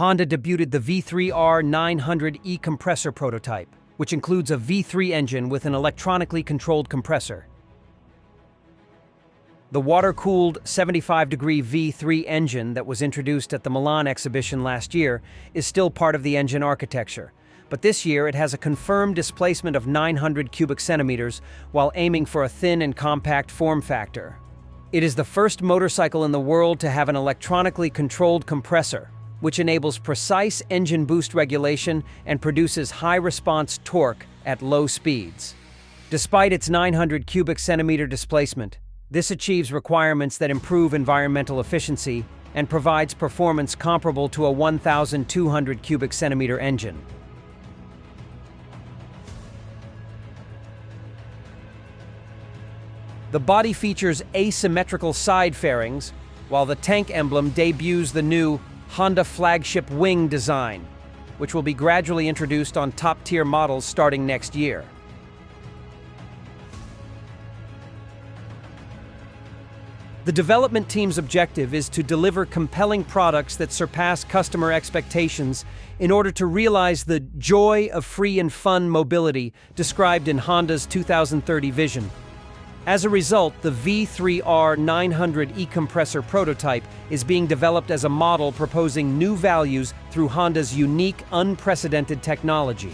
Honda debuted the V3R 900 E-Compressor prototype, which includes a V3 engine with an electronically controlled compressor. The water-cooled 75-degree V3 engine that was introduced at the Milan exhibition last year is still part of the engine architecture, but this year it has a confirmed displacement of 900 cubic centimeters while aiming for a thin and compact form factor. It is the first motorcycle in the world to have an electronically controlled compressor, which enables precise engine boost regulation and produces high-response torque at low speeds. Despite its 900 cubic centimeter displacement, this achieves requirements that improve environmental efficiency and provides performance comparable to a 1,200 cubic centimeter engine. The body features asymmetrical side fairings, while the tank emblem debuts the new Honda flagship wing design, which will be gradually introduced on top-tier models starting next year. The development team's objective is to deliver compelling products that surpass customer expectations in order to realize the joy of free and fun mobility described in Honda's 2030 vision. As a result, the V3R 900 E-Compressor prototype is being developed as a model proposing new values through Honda's unique, unprecedented technology.